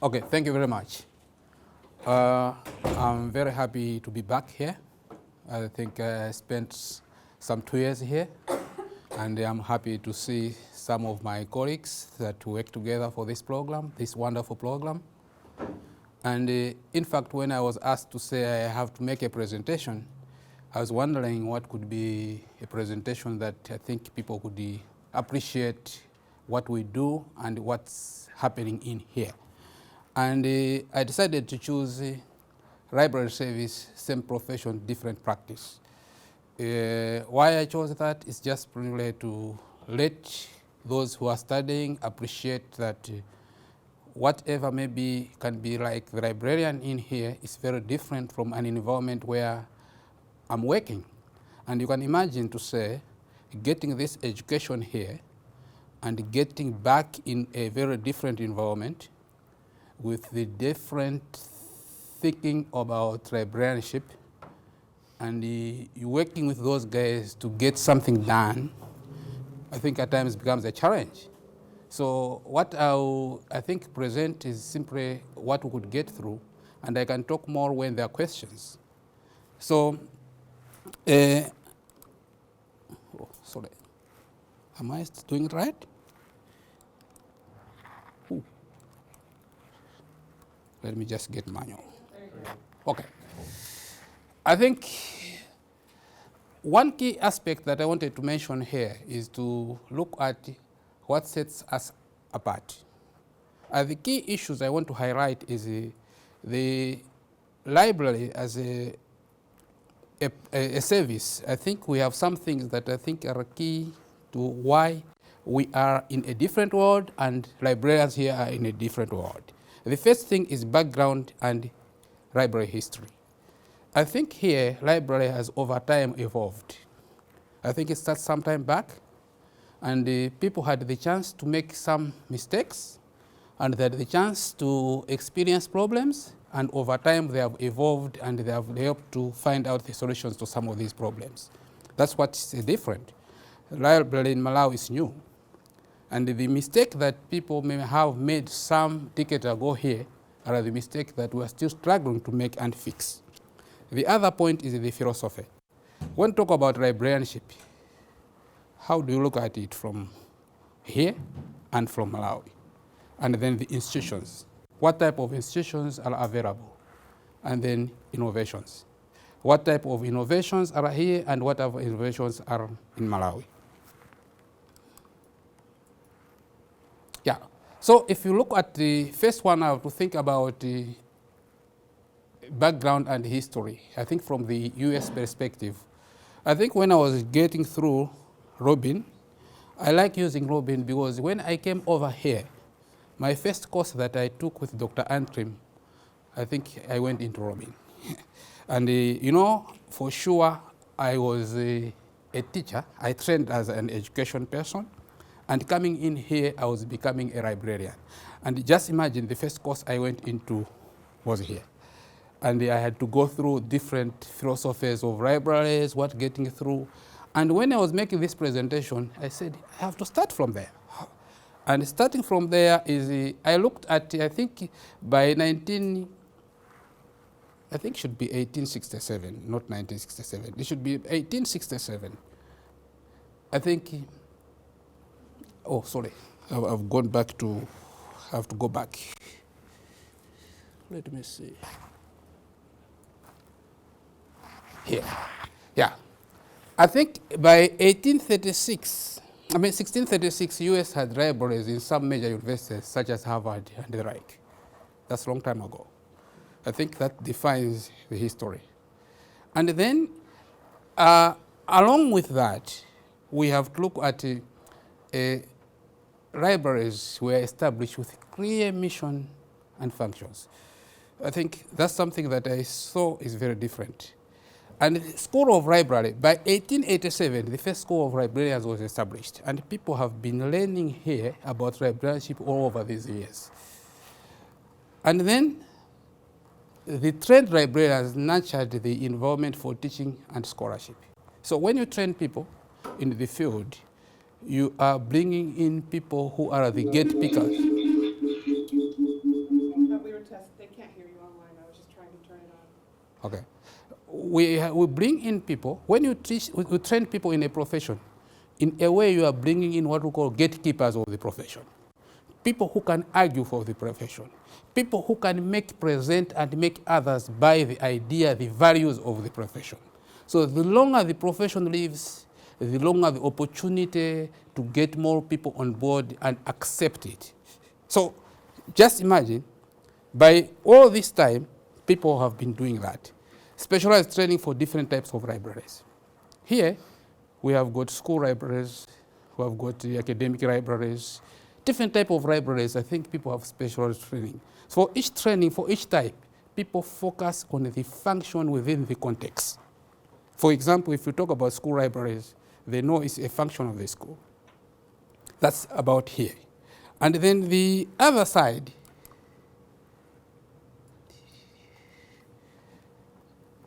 Okay, thank you very much. I'm very happy to be back here. I think I spent some 2 years here, and I'm happy to see some of my colleagues that work together for this program, this wonderful program. And in fact, when I was asked to say I have to make a presentation, I was wondering what could be a presentation that I think people could appreciate what we do and what's happening in here. And I decided to choose library service, same profession, different practice. Why I chose that is just primarily to let those who are studying appreciate that whatever maybe can be like the librarian in here is very different from an environment where I'm working. And you can imagine to say, getting this education here and getting back in a very different environment with the different thinking about librarianship, and you're working with those guys to get something done, I think at times becomes a challenge. So what I think present is simply what we could get through, and I can talk more when there are questions. So, oh, sorry, am I doing it right? Ooh. Let me just get manual. Okay. I think one key aspect that I wanted to mention here is to look at what sets us apart. The key issues I want to highlight is the library as a service. I think we have some things that I think are key to why we are in a different world and librarians here are in a different world. The first thing is background and library history. I think here library has over time evolved. I think it starts some time back, and people had the chance to make some mistakes, and they had the chance to experience problems, and over time they have evolved and they have helped to find out the solutions to some of these problems. That's what's different. Library in Malawi is new, and the mistake that people may have made some decades ago here are the mistake that we are still struggling to make and fix. The other point is the philosophy. When we talk about librarianship, how do you look at it from here and from Malawi? And then the institutions. What type of institutions are available? And then innovations. What type of innovations are here and what type of innovations are in Malawi? Yeah. So if you look at the first one, I have to think about the background and history. I think from the US perspective, I think when I was getting through Robin, I like using Robin because when I came over here, my first course that I took with Dr. Antrim, I think I went into Robin. And you know, for sure, I was a teacher. I trained as an education person. And coming in here, I was becoming a librarian. And just imagine the first course I went into was here. And I had to go through different philosophies of libraries, what getting through. And when I was making this presentation, I said, I have to start from there. And starting from there is, I looked at, I think by I think it should be 1867, not 1967. It should be 1867. I think, oh, sorry, I've gone back to, I have to go back. Let me see. Here, yeah. I think by 1836, I mean 1636, US had libraries in some major universities such as Harvard and the like. That's a long time ago. I think that defines the history. And then, along with that, we have to look at libraries were established with clear mission and functions. I think that's something that I saw is very different. And the School of Library, by 1887, the first School of Librarians was established. And people have been learning here about librarianship all over these years. And then the trained librarians nurtured the environment for teaching and scholarship. So when you train people in the field, you are bringing in people who are the gate pickers. Okay. We bring in people. When you teach, we train people in a profession. In a way, you are bringing in what we call gatekeepers of the profession. People who can argue for the profession. People who can present and make others buy the idea, the values of the profession. So the longer the profession lives, the longer the opportunity to get more people on board and accept it. So just imagine, by all this time, people have been doing that. Specialized training for different types of libraries. Here, we have got school libraries, we have got the academic libraries, different type of libraries. I think people have specialized training. For each training, for each type, people focus on the function within the context. For example, if you talk about school libraries, they know it's a function of the school. That's about here. And then the other side,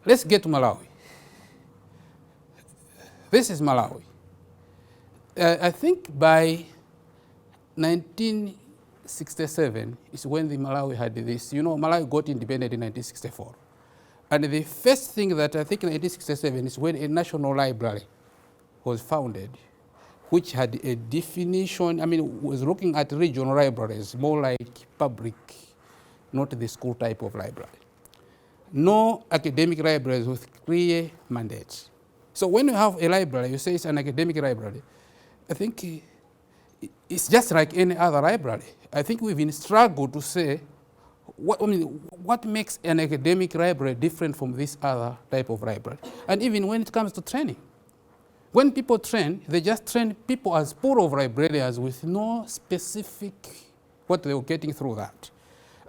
let's get to Malawi. This is Malawi. I think by 1967 is when the Malawi had this. You know, Malawi got independent in 1964. And the first thing that I think in 1967 is when a national library was founded, which had a definition, I mean, was looking at regional libraries, more like public, not the school type of library. No academic libraries with clear mandates. So when you have a library, you say it's an academic library, I think it's just like any other library. I think we've been struggled to say, what makes an academic library different from this other type of library? And even when it comes to training, when people train, they just train people as pool of librarians with no specific what they were getting through that.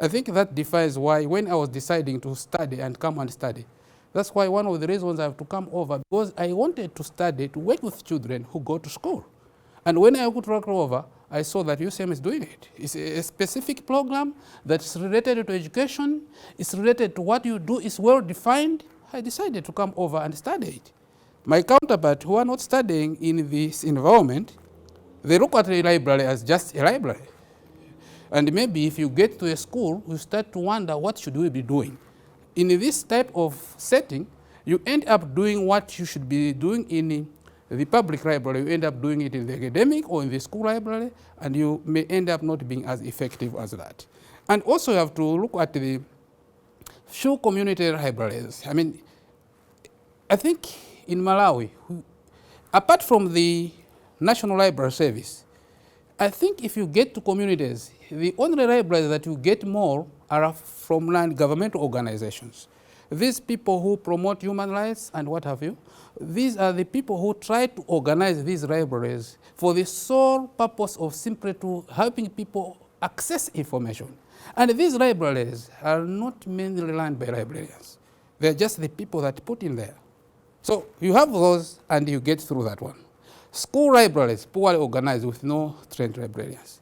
I think that defines why when I was deciding to study and come and study, that's why one of the reasons I have to come over, because I wanted to study, to work with children who go to school. And when I could work over, I saw that UCM is doing it. It's a specific program that's related to education, it's related to what you do, it's well defined. I decided to come over and study it. My counterpart who are not studying in this environment, they look at a library as just a library. And maybe if you get to a school, you start to wonder, what should we be doing? In this type of setting, you end up doing what you should be doing in the public library. You end up doing it in the academic or in the school library, and you may end up not being as effective as that. And also you have to look at the few community libraries. I mean, I think in Malawi, apart from the National Library Service, I think if you get to communities, the only libraries that you get more are from non-governmental organizations. These people who promote human rights and what have you, these are the people who try to organize these libraries for the sole purpose of simply to helping people access information. And these libraries are not mainly run by librarians. They're just the people that put in there. So you have those and you get through that one. School libraries, poorly organized with no trained librarians.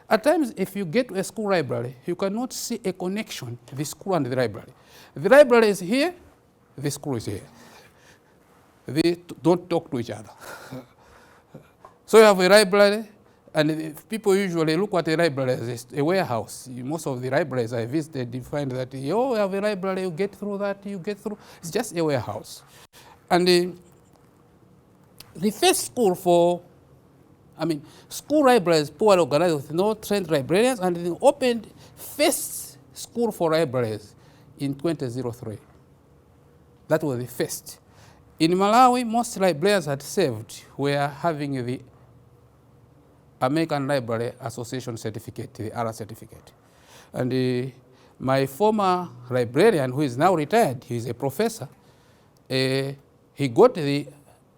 At times, if you get to a school library, you cannot see a connection to the school and the library. The library is here, the school is here. They don't talk to each other. So you have a library, and people usually look at a library as a warehouse. Most of the libraries I visited, you find that, you have a library, you get through that, you get through. It's just a warehouse. And the first school for, school libraries poorly organized with no trained librarians, and they opened first school for libraries in 2003. That was the first. In Malawi, most librarians had served were having the American Library Association certificate, the ARA certificate. And my former librarian, who is now retired, he's a professor, he got the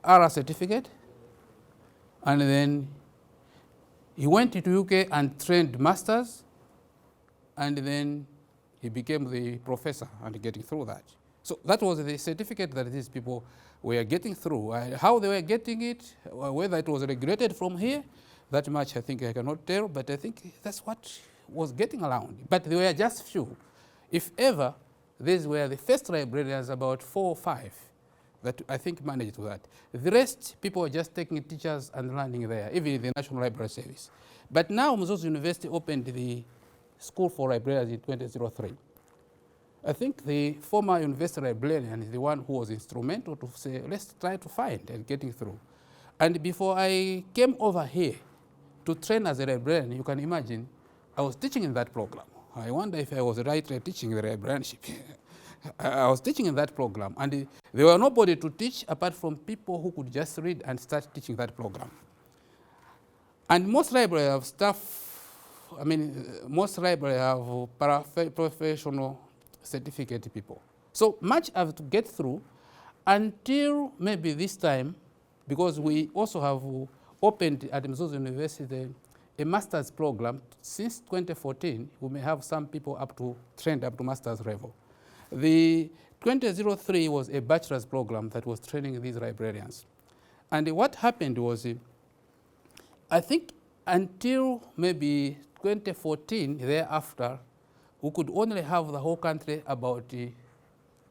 ARA certificate, and then he went to UK and trained masters, and then he became the professor and getting through that. So that was the certificate that these people were getting through. How they were getting it, whether it was regulated from here, that much I think I cannot tell, but I think that's what was getting around. But there were just few. If ever, these were the first librarians, about 4 or 5, that I think managed that. The rest, people were just taking teachers and learning there, even the National Library Service. But now Mzozo University opened the School for Librarians in 2003. I think the former university librarian is the one who was instrumental to say, let's try to find and getting through. And before I came over here to train as a librarian, you can imagine, I was teaching in that program. I wonder if I was rightly teaching the librarianship. I was teaching in that program, and there were nobody to teach apart from people who could just read and start teaching that program. And most libraries have staff, most libraries have professional certificate people. So much I have to get through until maybe this time, because we also have opened at Mzuzu University a master's program. Since 2014, we may have some people trained up to master's level. The 2003 was a bachelor's program that was training these librarians. And what happened was, I think until maybe 2014, thereafter, we could only have the whole country about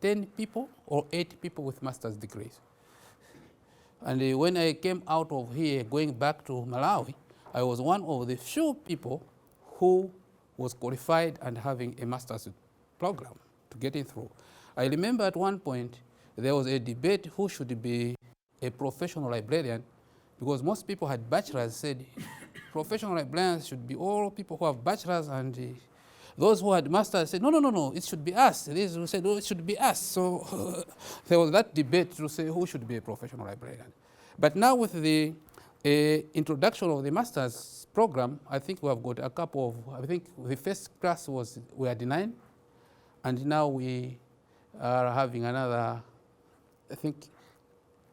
10 people or 8 people with master's degrees. And when I came out of here, going back to Malawi, I was one of the few people who was qualified and having a master's program to get it through. I remember at one point, there was a debate who should be a professional librarian, because most people had bachelors, said professional librarians should be all people who have bachelors, and those who had masters said, no, it should be us. These who said, it should be us. So there was that debate to say who should be a professional librarian. But now with the introduction of the master's program, I think we have got a couple of, I think the first class we had 9, and now we are having another, I think,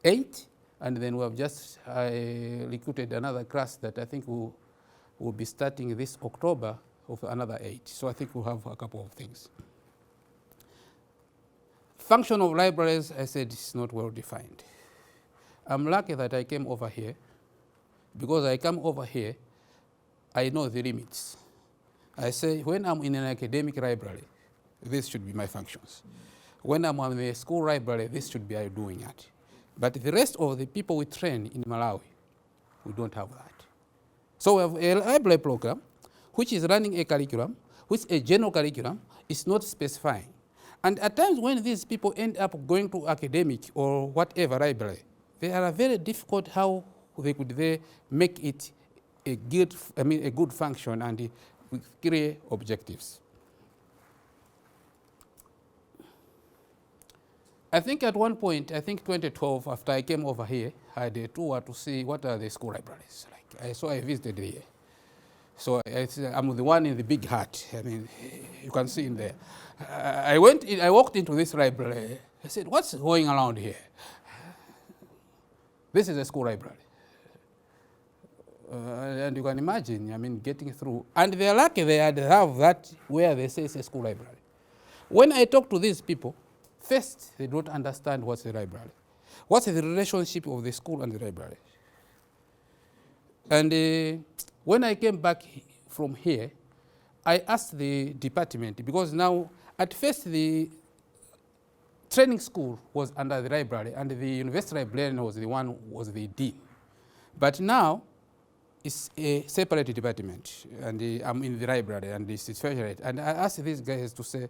8, and then we have just recruited another class that I think will be starting this October of another 8. So I think we'll have a couple of things. Function of libraries, I said, is not well defined. I'm lucky that I came over here. Because I come over here, I know the limits. I say, when I'm in an academic library, this should be my functions. When I'm in a school library, this should be I doing that. But the rest of the people we train in Malawi, we don't have that. So we have a library program, which is running a curriculum, which a general curriculum is not specifying. And at times when these people end up going to academic or whatever library, they are very difficult how they could make it a good function and with clear objectives. I think at one point, I think 2012, after I came over here, I had a tour to see what are the school libraries like. So I visited here. So I'm the one in the big hat. I mean, you can see in there. I walked into this library. I said, what's going around here? This is a school library. And you can imagine, I mean, getting through. And they're lucky they have that where they say it's a school library. When I talk to these people, first, they don't understand what's the library. What's the relationship of the school and the library? And when I came back from here, I asked the department, because now, at first, the training school was under the library, and the university librarian was the dean. But now, it's a separate department, and I'm in the library, and it's separate. And I asked these guys to say,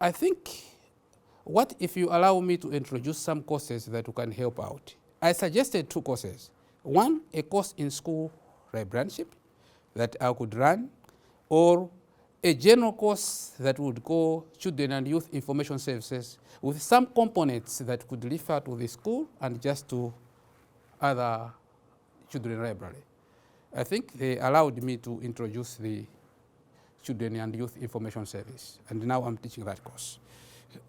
I think, what if you allow me to introduce some courses that can help out? I suggested 2 courses. One, a course in school librarianship that I could run, or a general course that would go children and youth information services with some components that could refer to the school and just to other children library. I think they allowed me to introduce the children and youth information service, and now I'm teaching that course,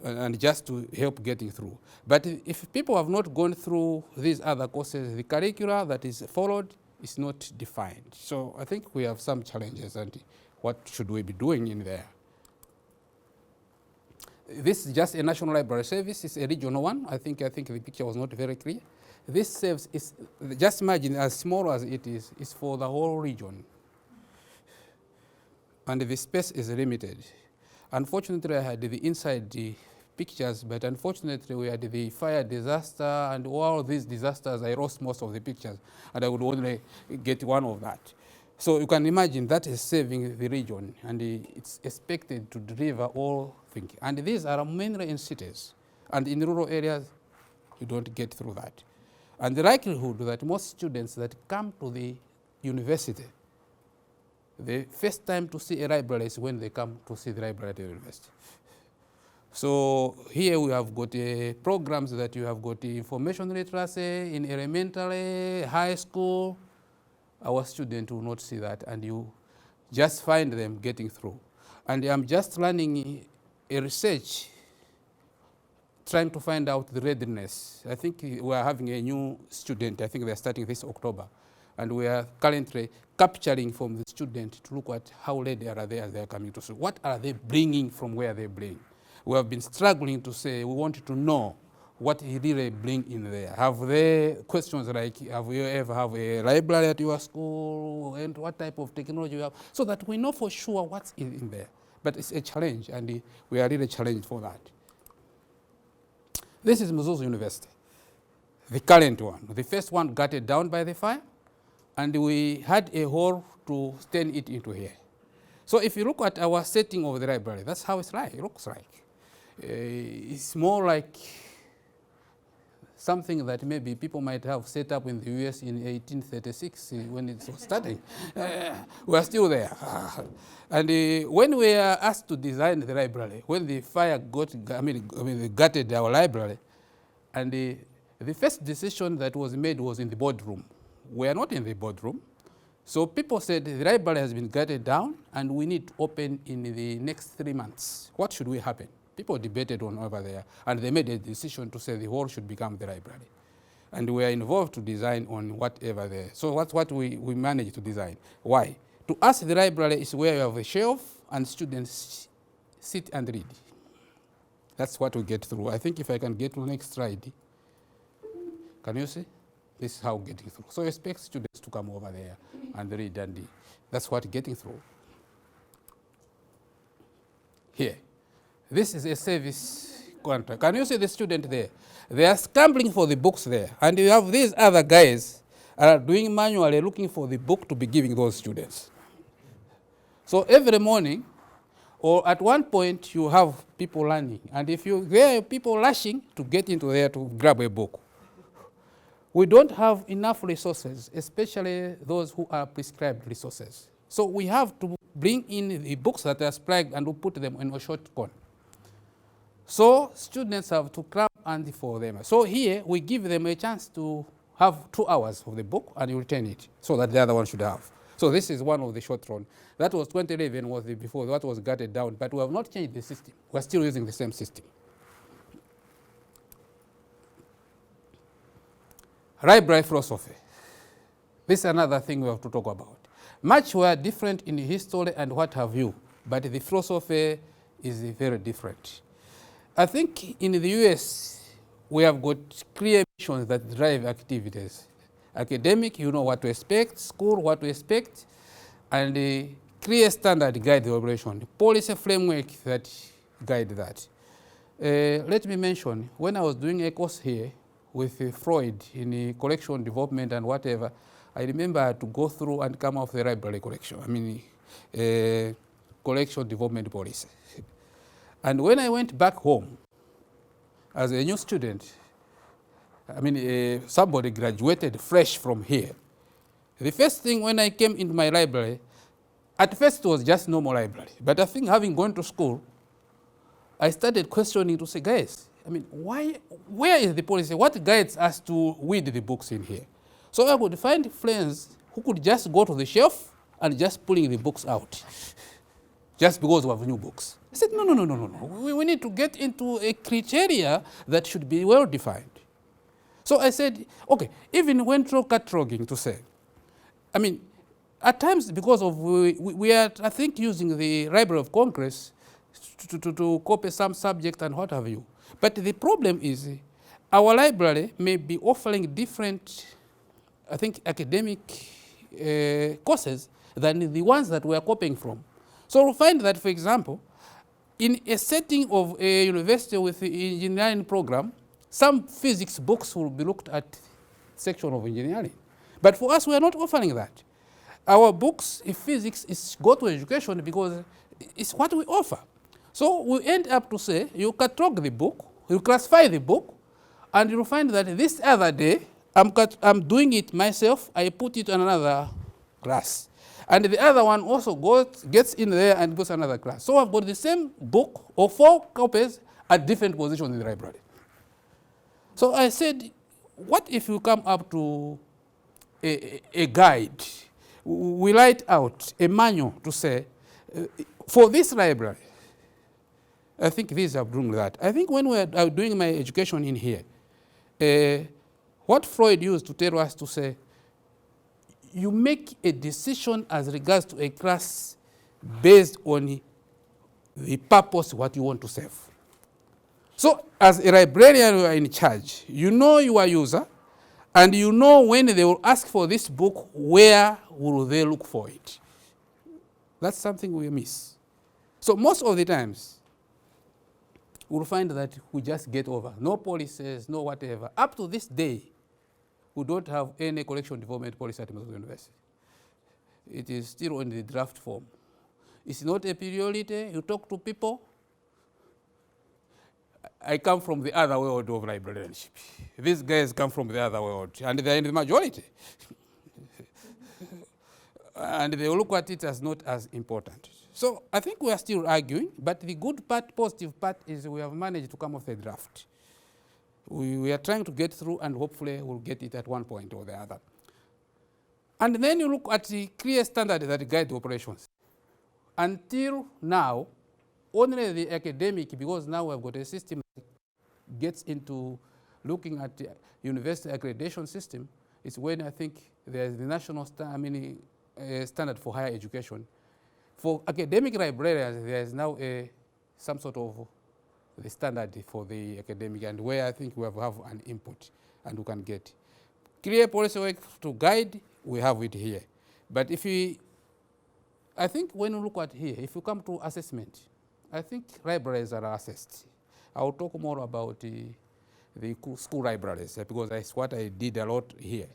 and just to help getting through. But if people have not gone through these other courses, the curricula that is followed is not defined. So I think we have some challenges, and what should we be doing in there? This is just a national library service. It's a regional one. I think the picture was not very clear. This service is, just imagine, as small as it is for the whole region. And the space is limited. Unfortunately, I had the inside pictures, but unfortunately, we had the fire disaster, and all these disasters, I lost most of the pictures, and I would only get one of that. So you can imagine that is saving the region, and it's expected to deliver all thinking. And these are mainly in cities. And in rural areas, you don't get through that. And the likelihood that most students that come to the university, the first time to see a library is when they come to see the library at the university. So here we have got programs that you have got information literacy in elementary, high school. Our students will not see that, and you just find them getting through. And I'm just running a research trying to find out the readiness. I think we are having a new student. I think they're starting this October. And we are currently capturing from the student to look at how ready are they as they are coming to school. What are they bringing from where they bring? We have been struggling to say, we wanted to know what he really bring in there. Have they questions like, have you ever have a library at your school, and what type of technology you have, so that we know for sure what's in there. But it's a challenge, and we are really challenged for that. This is Mzuzu University, the current one. The first one gutted down by the fire, and we had a hole to turn it into here. So if you look at our setting of the library, that's how it looks like. It's more like something that maybe people might have set up in the US in 1836 when it was starting. We are still there. And when we are asked to design the library, when the fire they gutted our library, and the first decision that was made was in the boardroom. We are not in the boardroom. So people said the library has been gutted down and we need to open in the next 3 months. What should we happen? People debated on over there, and they made a decision to say the hall should become the library. And we are involved to design on whatever there. So that's what we managed to design. Why? To us, the library is where you have a shelf and students sit and read. That's what we get through. I think if I can get to the next slide. Can you see? This is how getting through. So expect students to come over there and read, and that's what getting through. Here. This is a service contract. Can you see the student there? They are scrambling for the books there. And you have these other guys are doing manually looking for the book to be giving those students. So every morning, or at one point, you have people learning. And if there are people rushing to get into there to grab a book. We don't have enough resources, especially those who are prescribed resources. So we have to bring in the books that are prescribed and we put them in a short con. So students have to cram and for them. So here we give them a chance to have 2 hours of the book and you return it so that the other one should have. So this is one of the short run. That was 2011 was the before, that was gutted down, but we have not changed the system. We're still using the same system. Library philosophy. This is another thing we have to talk about. Much were different in history and what have you, but the philosophy is very different. I think in the US, we have got clear missions that drive activities. Academic, you know what to expect, school, what to expect, and a clear standard guide the operation, policy framework that guide that. Let me mention, when I was doing a course here with Freud in collection development and whatever, I remember I had to go through and come off the library collection, collection development policy. And when I went back home as a new student, somebody graduated fresh from here. The first thing when I came into my library, at first it was just normal library. But I think having gone to school, I started questioning to say, guys, where is the policy? What guides us to read the books in here? So I could find friends who could just go to the shelf and just pulling the books out, just because we have new books. I said, no. We need to get into a criteria that should be well defined. So I said, okay, even when cataloging to say, at times because of we are, I think, using the Library of Congress to copy some subject and what have you. But the problem is our library may be offering different, I think, academic courses than the ones that we are copying from. So we'll find that, for example, in a setting of a university with the engineering program, some physics books will be looked at section of engineering. But for us, we are not offering that. Our books in physics is go to education because it's what we offer. So we end up to say, you catalog the book, you classify the book, and you'll find that this other day, I'm doing it myself, I put it on another class. And the other one also gets in there and goes another class. So I've got the same book or 4 copies at different positions in the library. So I said, what if you come up to a guide? We write out a manual to say, for this library, I think these are doing that. I think when we are doing my education in here, what Freud used to tell us to say, you make a decision as regards to a class based on the purpose, what you want to serve. So as a librarian, you are in charge. You know your user, and you know when they will ask for this book, where will they look for it? That's something we miss. So most of the times, we'll find that we just get over. No policies, no whatever. Up to this day, we don't have any collection development policy at Moscow University. It is still in the draft form. It's not a priority. You talk to people. I come from the other world of librarianship. These guys come from the other world, and they're in the majority. And they look at it as not as important. So I think we are still arguing, but the good part, positive part, is we have managed to come off the draft. We are trying to get through, and hopefully we'll get it at one point or the other. And then you look at the clear standard that guide operations. Until now, only the academic, because now we've got a system that gets into looking at the university accreditation system, is when I think there's the national standard for higher education. For academic librarians, there is now some sort of the standard for the academic, and where I think we have an input and we can get clear policy work to guide, we have it here. But I think when you look at here, if you come to assessment, I think libraries are assessed. I will talk more about the school libraries, because that's what I did a lot here.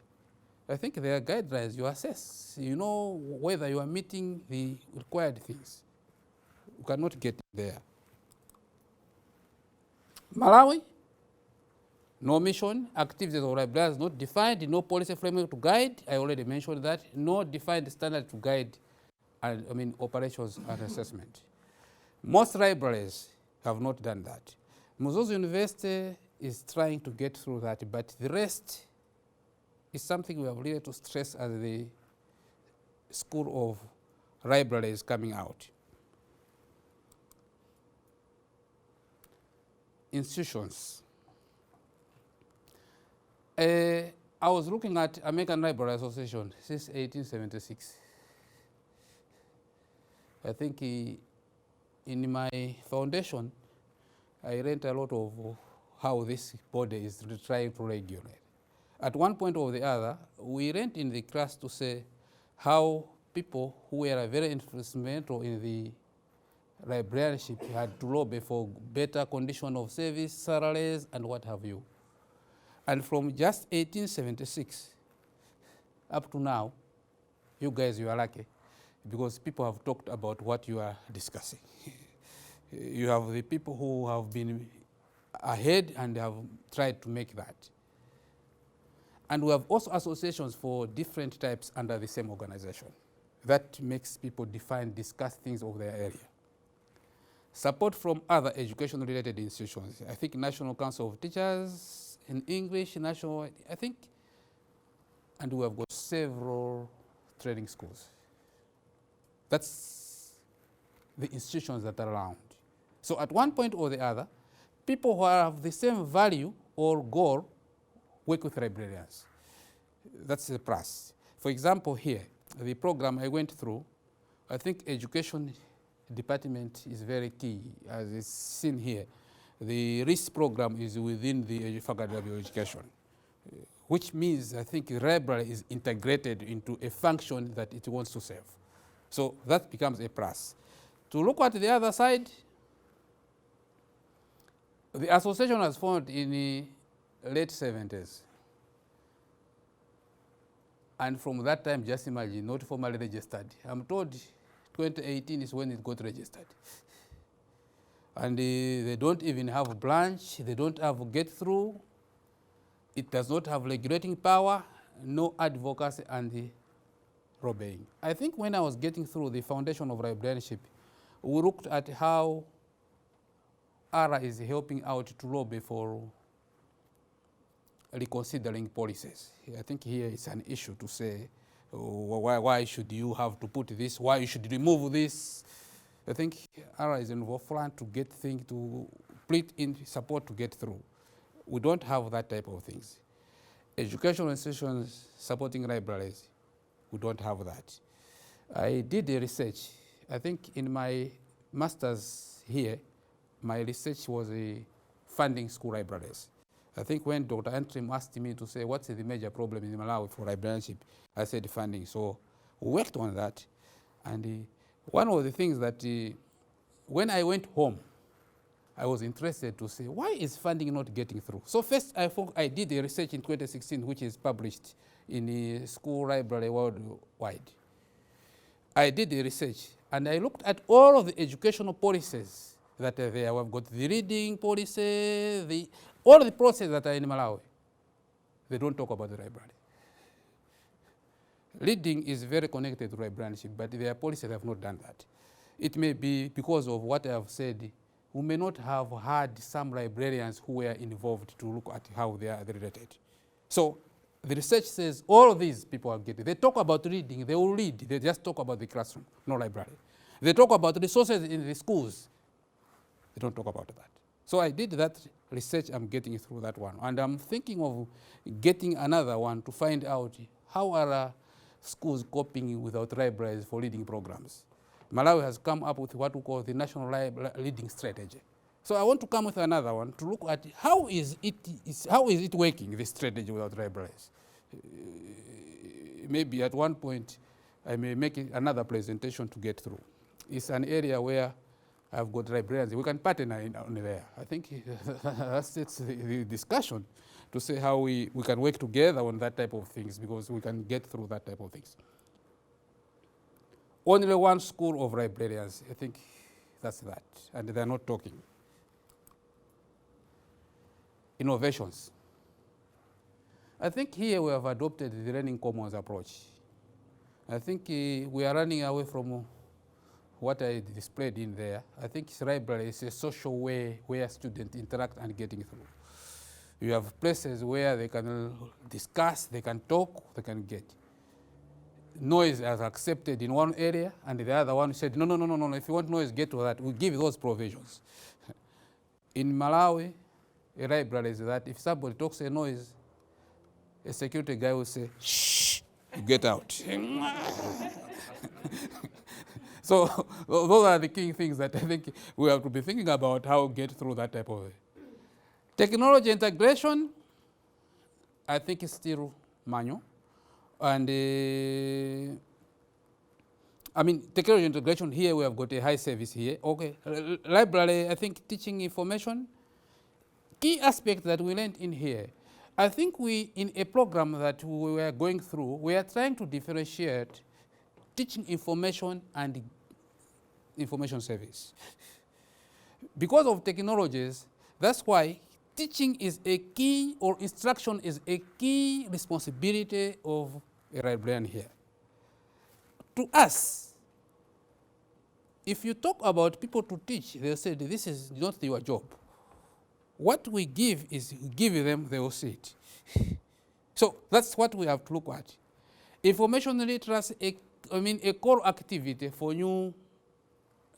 I think there are guidelines you assess. You know whether you are meeting the required things. You cannot get there. Malawi, no mission, activities of libraries not defined, no policy framework to guide. I already mentioned that. No defined standard to guide operations and assessment. Most libraries have not done that. Muzozo University is trying to get through that, but the rest is something we have really to stress as the school of libraries coming out. Institutions. I was looking at American Library Association since 1876. I think in my foundation, I learned a lot of how this body is trying to regulate. At one point or the other, we learned in the class to say how people who were very instrumental in the librarianship had to lobby for better condition of service, salaries, and what have you. And from just 1876 up to now, you guys, you are lucky, because people have talked about what you are discussing. You have the people who have been ahead and have tried to make that. And we have also associations for different types under the same organization. That makes people define, discuss things of their area. Support from other education-related institutions. I think National Council of Teachers in English, national, I think, and we have got several training schools. That's the institutions that are around. So at one point or the other, people who have the same value or goal work with librarians. That's the plus. For example, here, the program I went through, I think education department is very key, as is seen here. The RIS program is within the Faculty of Education, which means I think the library is integrated into a function that it wants to serve. So that becomes a plus. To look at the other side, the association was formed in the late 70s. And from that time, just imagine, not formally registered. I'm told 2018 is when it got registered. And they don't even have branch, they don't have get-through, it does not have regulating power, no advocacy and lobbying. I think when I was getting through the foundation of librarianship, we looked at how ARA is helping out to lobby for reconsidering policies. I think here is an issue to say, why should you have to put this, why you should remove this. I think ARA is in the forefront to get things, to split in support to get through. We don't have that type of things. Educational institutions supporting libraries, we don't have that. I did a research. I think in my master's here, my research was funding school libraries. I think when Dr. Antrim asked me to say, what's the major problem in Malawi for librarianship, I said funding. So we worked on that. And one of the things that when I went home, I was interested to say, why is funding not getting through? So first, I did a research in 2016, which is published in the school library worldwide. I did a research, and I looked at all of the educational policies that are there. We've got the reading policy, all the policies that are in Malawi. They don't talk about the library. Reading is very connected to librarianship, but their policies have not done that. It may be because of what I have said. We may not have had some librarians who were involved to look at how they are related. So the research says all of these people are getting. They talk about reading, they will read. They just talk about the classroom, no library. They talk about resources in the schools. They don't talk about that. So I did that research, I'm getting through that one. And I'm thinking of getting another one to find out how are schools coping without libraries for reading programs. Malawi has come up with what we call the National Reading Strategy. So I want to come with another one to look at how is it working, this strategy without libraries. Maybe at one point I may make another presentation to get through. It's an area where I've got librarians. We can partner on there. I think that's the discussion to say how we can work together on that type of things, because we can get through that type of things. Only one school of librarians, I think that's that, and they're not talking. Innovations. I think here we have adopted the learning commons approach. I think we are running away from what I displayed in there. I think library is a social way where students interact and getting through. You have places where they can discuss, they can talk, they can get. Noise is accepted in one area, and the other one said, no, if you want noise, get to that. We give those provisions. In Malawi, a library is that if somebody talks a noise, a security guy will say, shh, get out. So those are the key things that I think we have to be thinking about, how to get through that type of way. Technology integration, I think is still manual. And I mean, technology integration, here we have got a high service here. Okay, library, I think teaching information. Key aspect that we learned in here, I think in a program that we were going through, we are trying to differentiate teaching information and information service. Because of technologies, that's why teaching is a key, or instruction is a key responsibility of a librarian here. To us, if you talk about people to teach, they'll say this is not your job. What we give is we give them, they will see it. So that's what we have to look at. Information literacy, a core activity for new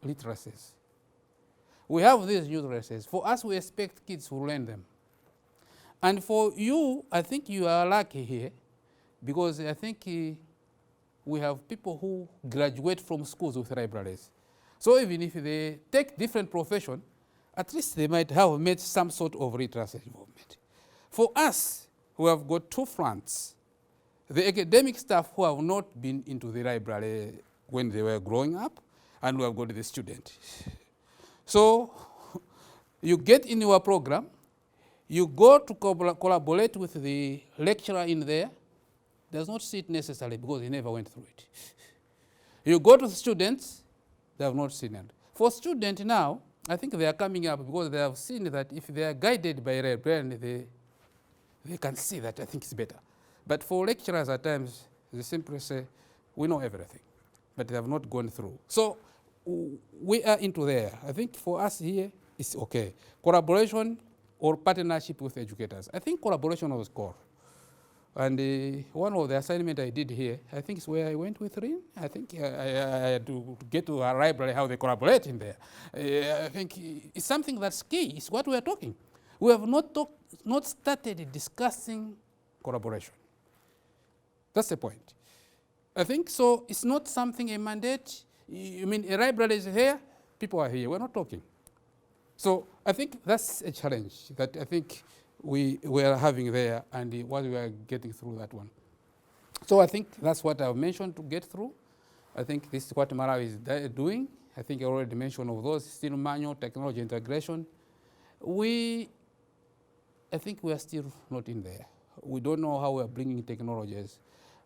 literacies. We have these new literacies. For us, we expect kids to learn them. And for you, I think you are lucky here, because I think we have people who graduate from schools with libraries. So even if they take different profession, at least they might have made some sort of literacy involvement. For us, we have got two fronts. The academic staff who have not been into the library when they were growing up, and we have got the student. So you get in your program, you go to collaborate with the lecturer in there, does not see it necessarily because he never went through it. You go to the students, they have not seen it. For students now, I think they are coming up because they have seen that if they are guided by a librarian, they can see that I think it's better. But for lecturers at times, they simply say, we know everything, but they have not gone through. So we are into there. I think for us here, it's okay. Collaboration or partnership with educators. I think collaboration was core. And one of the assignments I did here, I think is where I went with Rin. I think I had to get to a library, how they collaborate in there. I think it's something that's key. It's what we are talking. We have not started discussing collaboration. That's the point. I think so. It's not something a mandate. You mean a library is here, people are here. We're not talking. So I think that's a challenge that I think we are having there, and what we are getting through that one. So I think that's what I've mentioned to get through. I think this is what Malawi is doing. I think I already mentioned of those, still manual, technology integration. I think we are still not in there. We don't know how we are bringing technologies.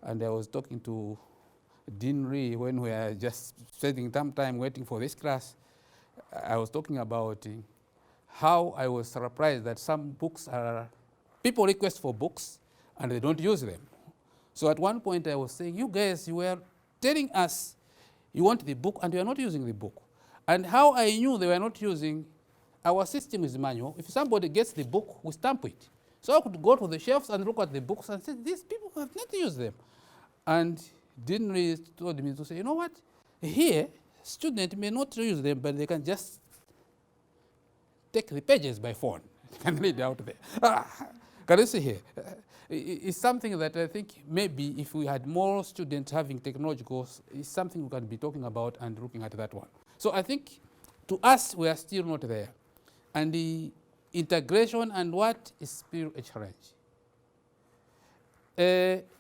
And I was talking to Dean Ree when we were just spending some time waiting for this class. I was talking about how I was surprised that some books people request for books and they don't use them. So at one point I was saying, you guys, you were telling us you want the book and you are not using the book. And how I knew they were not using, our system is manual. If somebody gets the book, we stamp it. So I could go to the shelves and look at the books and say, these people have not used them. And Dean Ree told me to say, you know what, here, students may not use them, but they can just take the pages by phone. You can read out there. Can you see here? It's something that I think maybe if we had more students having technologicals, it's something we can be talking about and looking at that one. So I think to us, we are still not there. And the integration and what is still a challenge.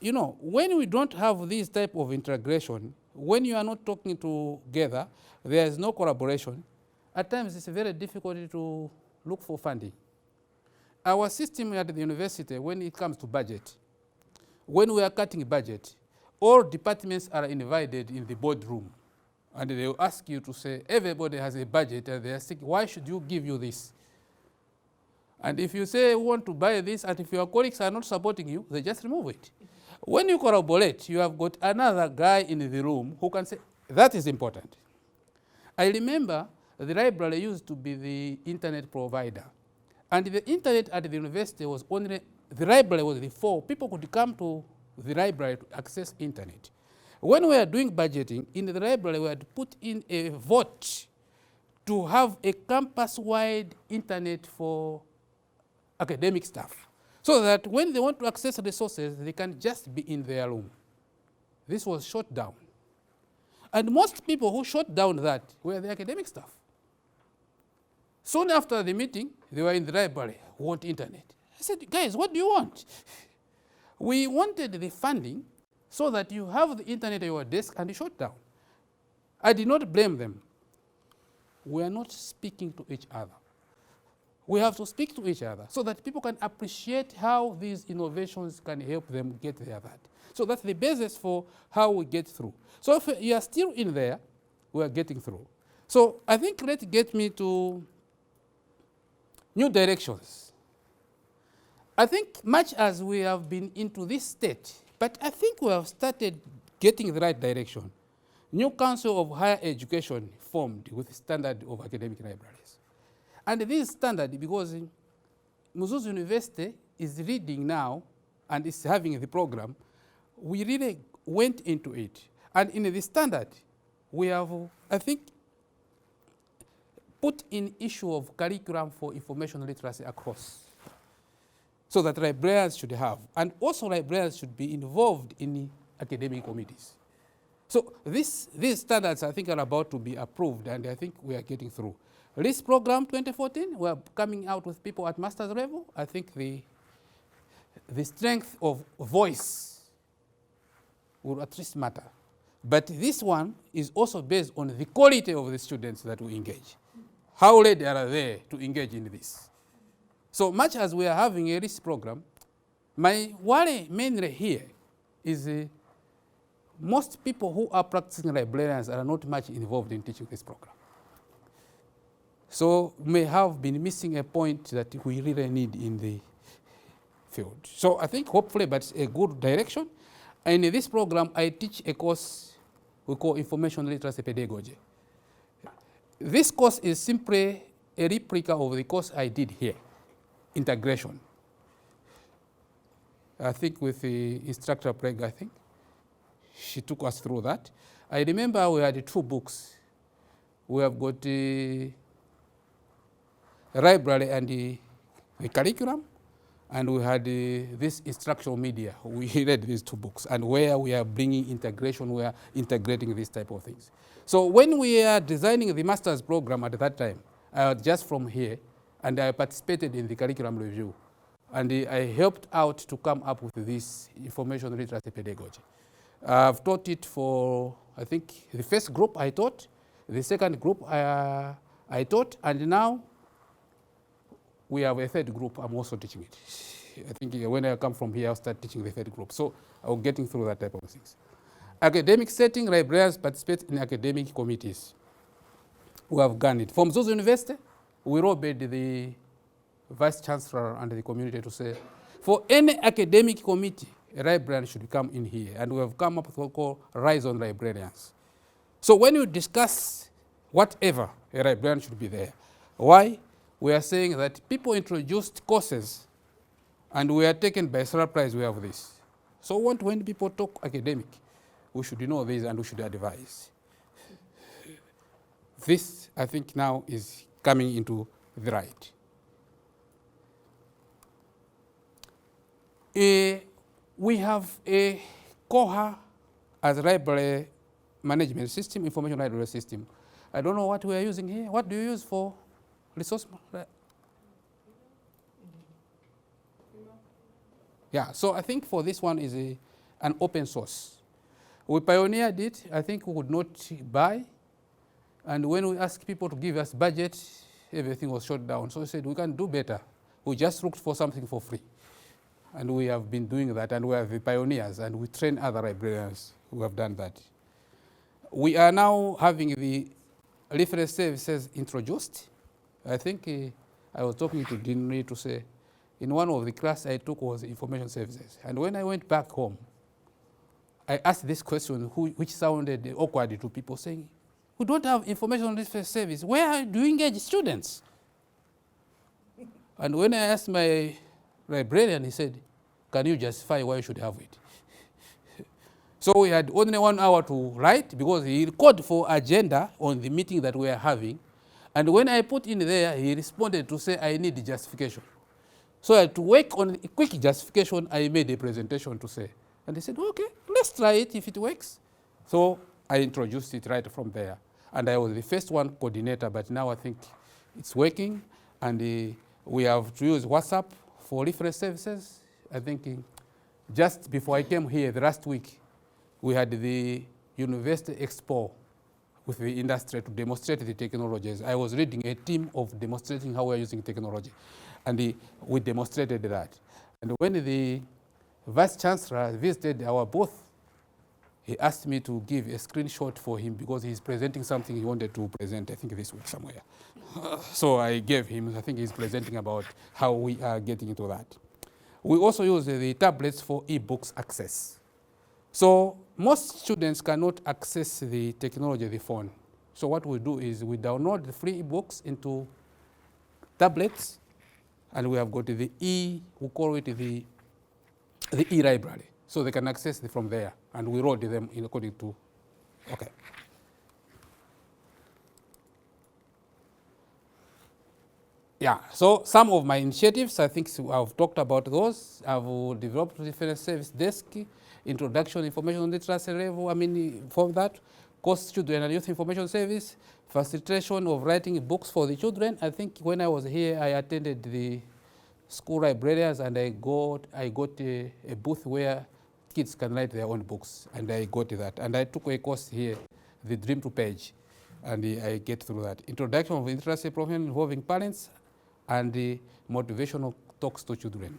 You know, when we don't have this type of integration, when you are not talking together, there is no collaboration, at times it's very difficult to look for funding. Our system at the university, when it comes to budget, when we are cutting budget, all departments are invited in the boardroom. And they will ask you to say, everybody has a budget, and they are saying, why should you give you this? And if you say you want to buy this, and if your colleagues are not supporting you, they just remove it. When you collaborate, you have got another guy in the room who can say, that is important. I remember the library used to be the internet provider. And the internet at the university was only, the library was the four. People could come to the library to access internet. When we are doing budgeting, in the library we had put in a vote to have a campus-wide internet for academic staff, so that when they want to access resources, they can just be in their room. This was shut down. And most people who shut down that were the academic staff. Soon after the meeting, they were in the library, want internet. I said, guys, what do you want? We wanted the funding so that you have the internet at your desk and you shut down. I did not blame them. We are not speaking to each other. We have to speak to each other so that people can appreciate how these innovations can help them get there. So that's the basis for how we get through. So if you are still in there, we are getting through. So I think let's get me to new directions. I think much as we have been into this state, but I think we have started getting the right direction. New Council of Higher Education formed with the standard of academic libraries. And this standard, because Muzuzu University is reading now and is having the program, we really went into it. And in the standard, we have, I think, put in issue of curriculum for information literacy across, so that librarians should have, and also librarians should be involved in academic committees. So these standards, I think, are about to be approved, and I think we are getting through. This program 2014, we are coming out with people at master's level. I think the strength of voice will at least matter. But this one is also based on the quality of the students that we engage. How ready are they to engage in this? So much as we are having a risk program, my worry mainly here is most people who are practicing librarians are not much involved in teaching this program. So may have been missing a point that we really need in the field. So I think hopefully that's a good direction. And in this program, I teach a course we call Information Literacy Pedagogy. This course is simply a replica of the course I did here, integration. I think with the instructor Preg, I think, she took us through that. I remember we had 2 books. We have got the library and the curriculum, and we had this instructional media. We read these 2 books, and where we are bringing integration, we are integrating these type of things. So when we are designing the master's program at that time, I was just from here, and I participated in the curriculum review. And I helped out to come up with this information literacy pedagogy. I've taught it for, I think, the first group I taught, the second group I taught, and now we have a third group. I'm also teaching it. I think when I come from here, I'll start teaching the third group. So I'm getting through that type of things. Academic setting, librarians participate in academic committees. We have done it. From Zuzu University, we lobbied the Vice Chancellor and the community to say, for any academic committee, a librarian should come in here. And we have come up with what we call Rise on Librarians. So when you discuss whatever, a librarian should be there. Why? We are saying that people introduced courses and we are taken by surprise we have this. So when people talk academic, we should know this and we should advise. This, I think, now is coming into the right. We have a COHA as library management system, information library system. I don't know what we are using here. What do you use for resource? Yeah, so I think for this one is an open source. We pioneered it. I think we would not buy. And when we asked people to give us budget, everything was shut down. So we said, we can do better. We just looked for something for free. And we have been doing that, and we are the pioneers, and we train other librarians who have done that. We are now having the reference services introduced. I think I was talking to Dean to say, in one of the classes I took was information services. And when I went back home, I asked this question, which sounded awkward to people, saying, we don't have information reference service. Where do you engage students? And when I asked my librarian, he said, can you justify why you should have it? So we had only 1 hour to write because he called for agenda on the meeting that we are having. And when I put in there, he responded to say, I need justification. So I had to work on a quick justification. I made a presentation to say. And he said, okay, let's try it if it works. So I introduced it right from there. And I was the first one coordinator, but now I think it's working. And we have to use WhatsApp for reference services. I think just before I came here, the last week, we had the University Expo with the industry to demonstrate the technologies. I was leading a team of demonstrating how we're using technology. And we demonstrated that. And when the Vice Chancellor visited our booth, he asked me to give a screenshot for him because he's presenting something he wanted to present, I think this week somewhere. So I gave him, I think he's presenting about how we are getting into that. We also use the tablets for e-books access. So most students cannot access the technology, the phone. So what we do is we download the free e-books into tablets, and we have got the we call it the e-library. So they can access it from there, and we wrote them in according to, okay. Yeah, so some of my initiatives, I think I've talked about those. I've developed reference service desk, introduction information literacy level, for that, course children and youth information service, facilitation of writing books for the children. I think when I was here, I attended the school librarians and I got a booth where kids can write their own books, and I got that. And I took a course here, the Dream to Page, and I get through that. Introduction of literacy program involving parents, and the motivational talks to children.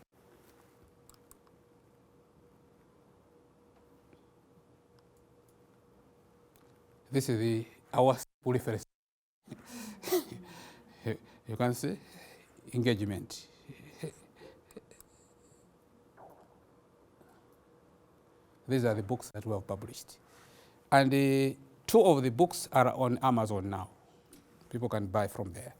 This is our school reference. You can see engagement. These are the books that we have published. And 2 of the books are on Amazon now. People can buy from there.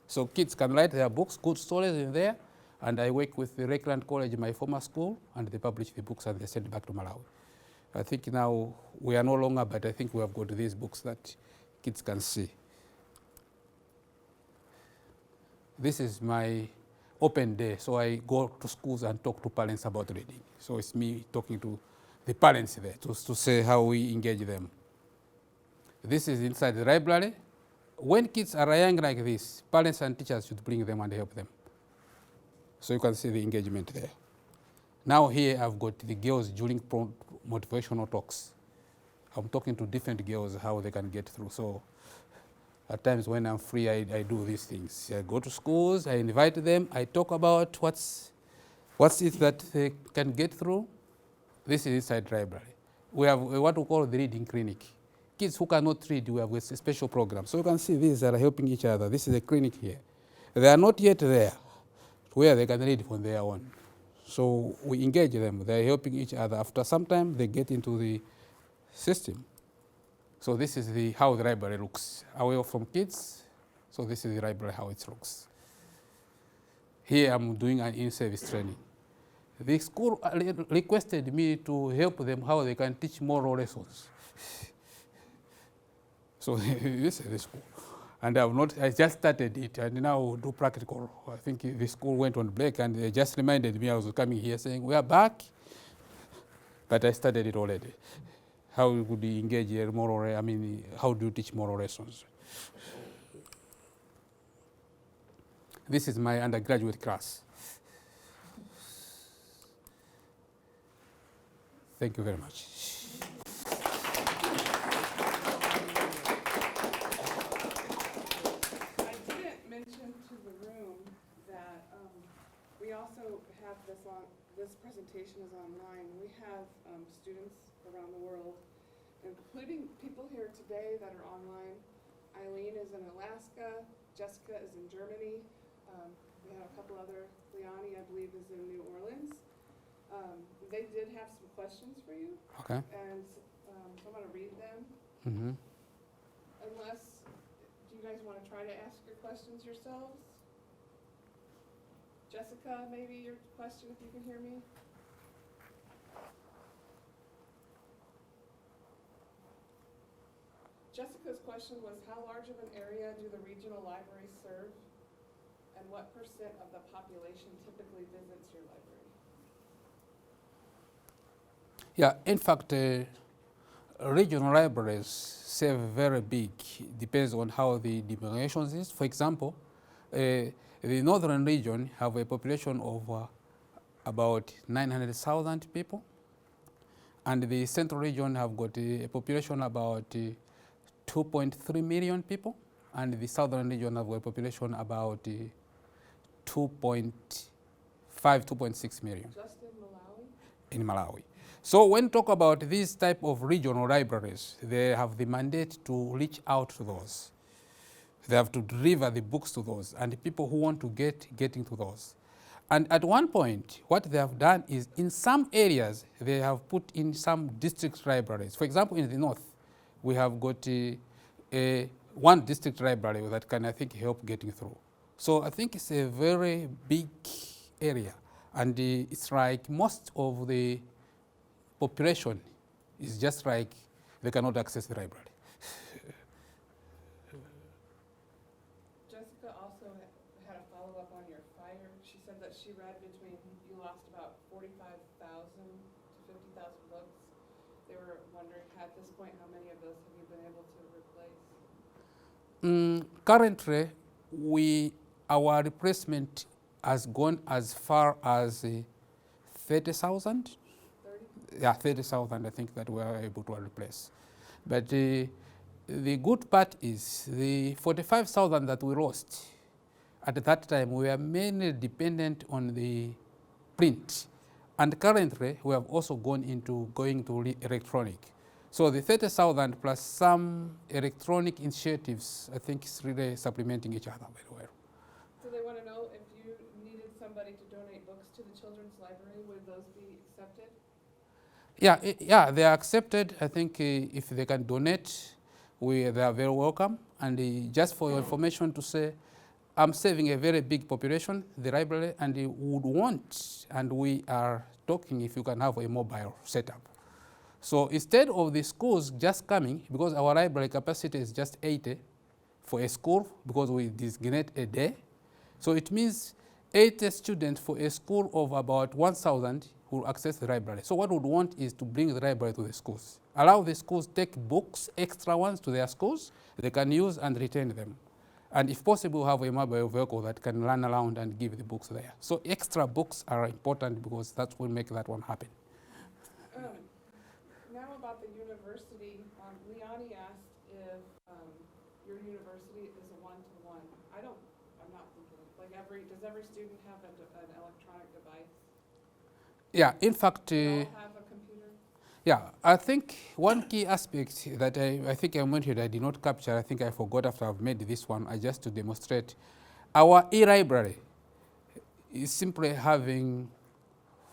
So kids can write their books, good stories in there, and I work with the Lakeland College, my former school, and they publish the books and they send it back to Malawi. I think now we are no longer, but I think we have got these books that kids can see. This is my open day, so I go to schools and talk to parents about reading. So it's me talking to the parents there to say how we engage them. This is inside the library. When kids are young like this, parents and teachers should bring them and help them. So you can see the engagement there. Now here I've got the girls during motivational talks. I'm talking to different girls how they can get through. So at times when I'm free, I do these things. I go to schools, I invite them, I talk about what's it that they can get through. This is inside library. We have what we call the reading clinic. Kids who cannot read, we have a special program. So you can see these are helping each other. This is a clinic here. They are not yet there where they can read on their own. So we engage them. They are helping each other. After some time, they get into the system. So this is how the library looks. Away from kids, so this is the library, how it looks. Here I'm doing an in-service training. The school requested me to help them how they can teach moral lessons. So this is the school. And I just started it, and now we'll do practical. I think the school went on break, and they just reminded me I was coming here saying, we are back. But I started it already. How would you engage how do you teach moral lessons? This is my undergraduate class. Thank you very much. I didn't mention to the room that we also have this presentation is online. We have students around the world, including people here today that are online. Eileen is in Alaska, Jessica is in Germany. We have a couple other, Leonie, I believe, is in New Orleans. They did have some questions for you. Okay. And so I'm going to read them. Mm-hmm. Unless, do you guys want to try to ask your questions yourselves? Jessica, maybe your question, if you can hear me. Jessica's question was, how large of an area do the regional libraries serve? And what % of the population typically visits your library? Yeah, in fact, regional libraries serve very big. Depends on how the denominations is. For example, the northern region have a population of about 900,000 people, and the central region have got a population about 2.3 million people, and the southern region have a population about 2.5, 2.6 million. Just in Malawi? In Malawi. So when we talk about these type of regional libraries, they have the mandate to reach out to those. They have to deliver the books to those, and the people who want to getting to those. And at one point, what they have done is, in some areas, they have put in some district libraries. For example, in the north, we have got one district library that can, I think, help getting through. So I think it's a very big area, and it's like most of the population is just like they cannot access the library. Jessica also had a follow-up on your fire. She said that she read you lost about 45,000 to 50,000 books. They were wondering, at this point, how many of those have you been able to replace? Currently, our replacement has gone as far as 30,000. 30? Yeah, 30,000, I think, that we are able to replace. But the good part is the 45,000 that we lost, at that time, we were mainly dependent on the print. And currently, we have also going to electronic. So the 30,000 plus some electronic initiatives, I think is really supplementing each other very well. So they want to know if you needed somebody to donate books to the children's library, would those be accepted? Yeah, they are accepted. I think if they can donate, they are very welcome. And just for your information to say, I'm serving a very big population, the library, and would want, and we are talking if you can have a mobile setup. So instead of the schools just coming, because our library capacity is just 80 for a school, because we designate a day. So it means 80 students for a school of about 1,000 will access the library. So what we would want is to bring the library to the schools. Allow the schools to take books, extra ones to their schools, they can use and retain them. And if possible, have a mobile vehicle that can run around and give the books there. So extra books are important because that will make that one happen. Now about the university, Leonie asked if your university is a one-to-one. I'm not thinking, like does every student have an electronic device? Yeah, in fact, They all have a computer? yeah, I think one key aspect that I think I mentioned I did not capture, I think I forgot after I've made this one, just to demonstrate. Our e-library is simply having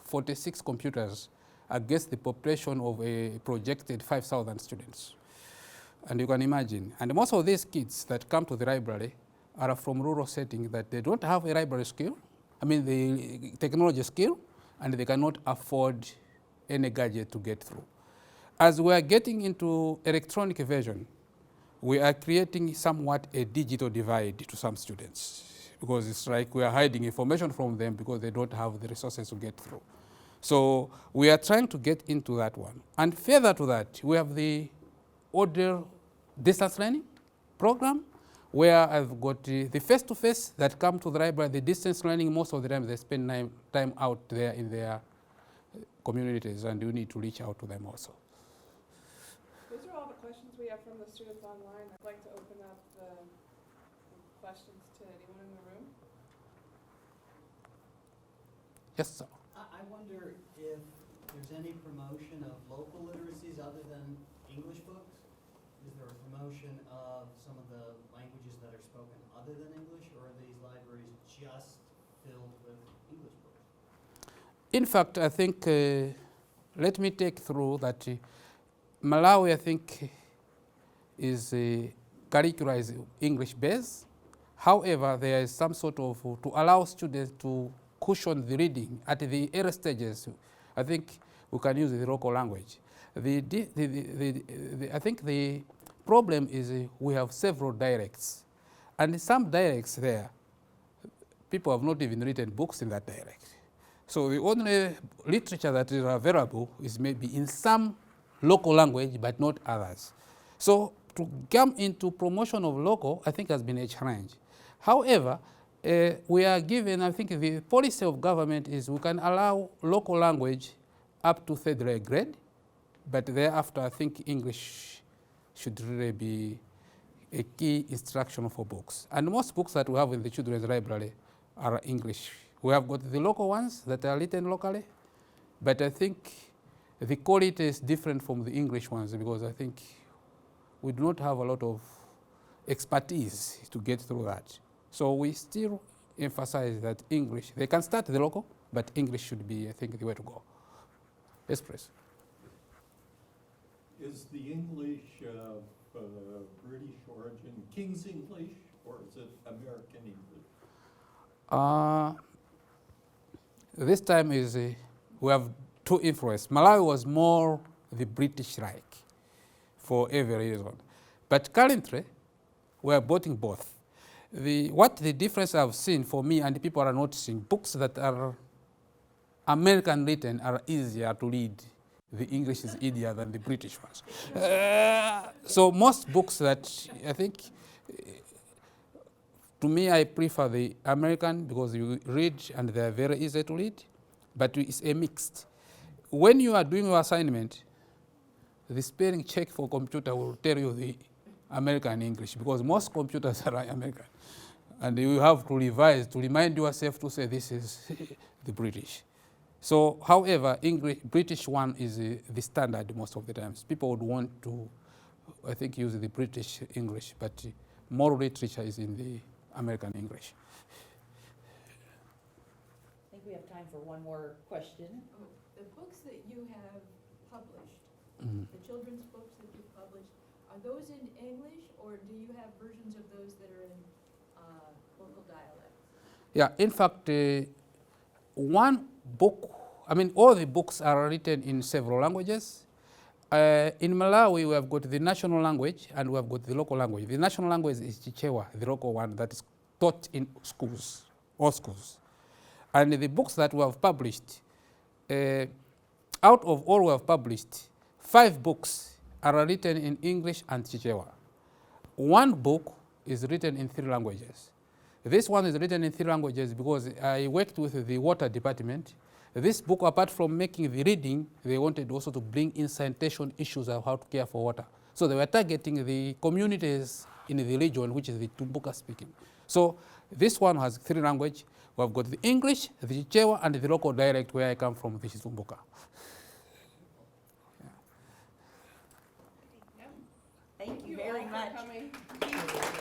46 computers against the population of a projected 5,000 students. And you can imagine, and most of these kids that come to the library are from rural settings that they don't have a library skill, the technology skill, and they cannot afford any gadget to get through. As we are getting into electronic version, we are creating somewhat a digital divide to some students, because it's like we are hiding information from them because they don't have the resources to get through. So we are trying to get into that one. And further to that, we have the order distance learning program, where I've got the face-to-face that come to the library. The distance learning, most of the time they spend time out there in their communities, and you need to reach out to them also. Those are all the questions we have from the students online. I'd like to open up the questions to anyone in the room. Yes, sir. I wonder if there's any promotion of local literacies other than English books? Is there a promotion of some of the languages that are spoken other than English, or are these libraries just filled with English books? In fact, I think, let me take through that Malawi, I think, is curricula is English-based. However, there is some sort of, to allow students to cushion the reading at the early stages, I think we can use the local language. I think the problem is we have several dialects. And some dialects there, people have not even written books in that dialect. So the only literature that is available is maybe in some local language, but not others. So to come into promotion of local, I think has been a challenge. However, we are given, I think the policy of government is we can allow local language up to third grade, but thereafter I think English should really be a key instruction for books. And most books that we have in the children's library are English. We have got the local ones that are written locally, but I think the quality is different from the English ones, because I think we do not have a lot of expertise to get through that. So we still emphasize that English, they can start the local, but English should be, I think, the way to go. Yes, please. Is the English British origin King's English, or is it American English? This time is, we have two influences. Malawi was more the British-like for every reason. But currently, we are voting both. What the difference I've seen for me, and people are noticing, books that are American written are easier to read. The English is easier than the British ones. So most books that I think, to me, I prefer the American because you read and they're very easy to read, but it's a mixed. When you are doing your assignment, the spelling check for computer will tell you the American English, because most computers are American. And you have to revise to remind yourself to say this is the British. So, however, English, British one is the standard most of the times. People would want to, I think, use the British English, but more literature is in the American English. I think we have time for one more question. Oh, the books that you have published, Mhm. the children's books that you've published, are those in English, or do you have versions of those that are in local dialects? Yeah, in fact, one book, I mean, all the books are written in several languages. In Malawi, we have got the national language and we have got the local language. The national language is Chichewa, the local one that is taught in schools, all schools. And the books that we have published, out of all we have published, 5 books are written in English and Chichewa. One book is written in 3 languages. This one is written in 3 languages because I worked with the water department. This book, apart from making the reading, they wanted also to bring in sanitation issues of how to care for water. So they were targeting the communities in the region, which is the Tumbuka speaking. So this one has 3 languages. We have got the English, the Chichewa, and the local dialect where I come from, which is Tumbuka. Thank you You very all for much. coming.